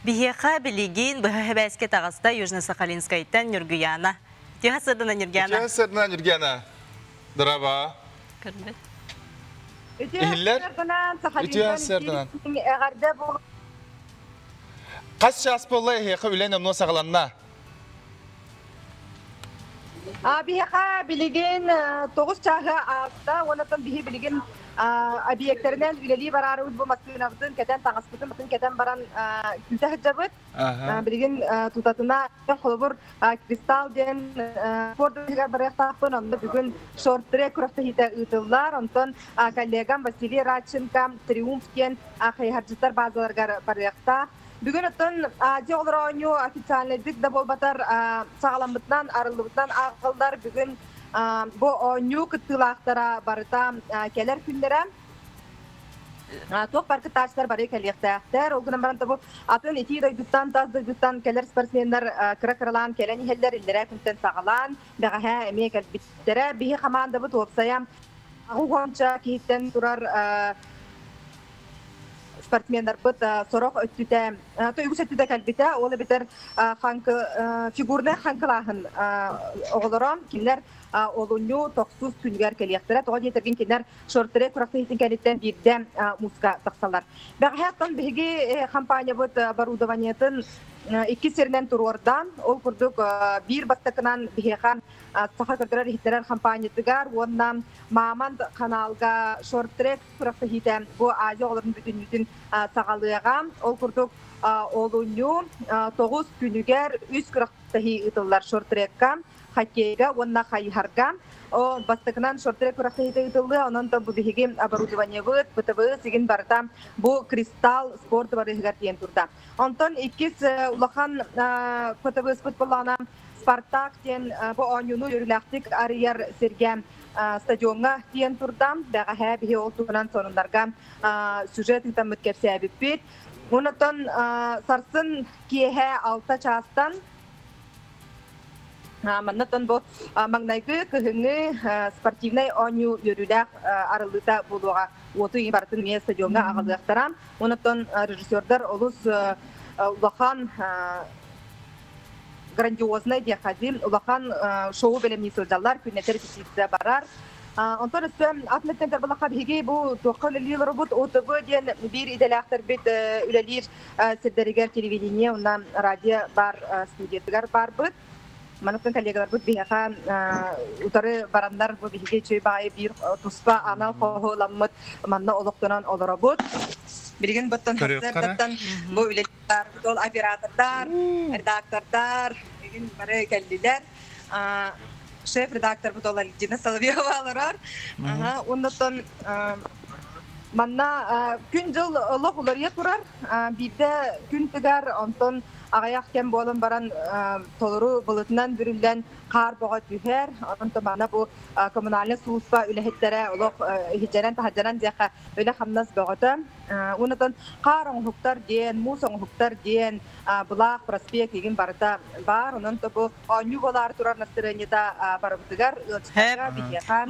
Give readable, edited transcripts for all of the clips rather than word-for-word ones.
Бихеха билигин бхабайске тағаста Южно-Сахалинскайттан Нюргияна. Тиха сырдана Нюргияна. Тиха сырдана Нюргияна. Драба. Көрбет. Ихиллер? Тиха сырдана. Қас час болай хеха үлен амно сағаланна? Бихеха билигин 9 чаға ағыста, онатын бихе билигин объекттеринен үлели барары бұл маскинавдың кәтен тағаспытын, бұтын кәтен баран күлті хыджабыт. Білген тұтатына қолыбыр кристалл ден спордығығар барықтақпын, онды бүгін шорт-трек күріқті хиті ұтылар. Онтын коллегам Василий Радченко Триумф кен қайхаржыттар базаларғар барықтақ. Бүгін ұттын деғылыр ойну официальныйдық да болбатар сағаламбытынан, арылыбытынан ағылдар бүгін bu oyunu kıtılaqtara barıta keler küllere çok farklı taşlar barı keliyekteğler. O günden barında bu atın eti doyduktan, taz doyduktan keler sportsmenler kıra-kıralan, kelen iheller illere künten sağalan, beğahe emeğe kelbittere. Bihi kamanda bu topsayam, ağuğonca kihitten durar sportsmenler bıt sorok ötüte, toyguş ötüte kelbite, oğlu biter figurne hankılahın oğulurum, kimler olunyu toksuz tüngər keliyektere. Toğun yetergin kinler şortları kurakta hitin kelitten birde muska taksalar. Bəğəyattan bihigi kampanya bıt barudavanyatın iki serinden turordan, ol kurduk bir bastakınan bihigan saha kırdırar hitterer kampanyatıgar. Ondan Mamand kanalga şortları kurakta hitin bu Azya oların bütün yüzün sağalığa. Ol kurduk olunyu 9 tüngər üst kurakta hitılar şortlarıqa. Хоккейга, онна хайхарга, о бастыкынан шортрек куракта хитегитылды, онон да бу биһиги оборудование быт, БТВ сигин барта бу кристалл спорт барыгар тиен турда. Онтон иккис улахан БТВ спортболана Спартак тен бу ойнуну юрилактик арияр серге стадионга тиен турда, бага ха биһи олтунан сонундарга сюжет тамыт кепсебип бит. Онтон сарсын киһе 6 частан Маннатан бу магнайгы кыһыңы спортивный ойну йөрүдәк арылыта булуга оту бартын мен стадионга агалыктарам. Онтон режиссерлар олус улахан грандиозный диахазим, улахан шоу белемни сөлдалар күннәтер репетиция барар. Онтон өстәм атметтер булака биге бу токыл лил робот ОТВ дигән бир иделәхтер бит үлелир сәдәргәр телевидение, оннан радио бар студиятыгар бар бит. Мануктан коллегалар бут биһаха утары барандар бу биһиге чөй баай бир туспа анал хоһоламмыт манна олоктонан олоробут билген боттан хаттан бу үлеттар бул оператордар редактордар билген бары келдилер шеф редактор бу толар Дина Соловьева алар оннотон манна күн жыл олох уларыя турар бирде күн тигар онтон Агаяк кен болын баран толору болытынан бүрілден қар боға түйер. Онты мана бұл коммунальный служба үләхеттере олық хиджаран тахаджаран дияқа өлі қамнас боғыты. Онытын қар оңғықтар ден, мұс оңғықтар ден, бұлақ, проспект еген барыта бар. Онынты бұл ойну болар тұрар настырынеда барыбытыгар.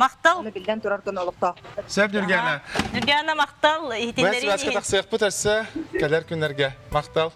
Мақтал. Оны білден тұрар күн олықта. Сөп Нюргияна. Нюргияна мақтал. Бәс тақсық бұт әрсі кәлер күнлерге. Мақтал.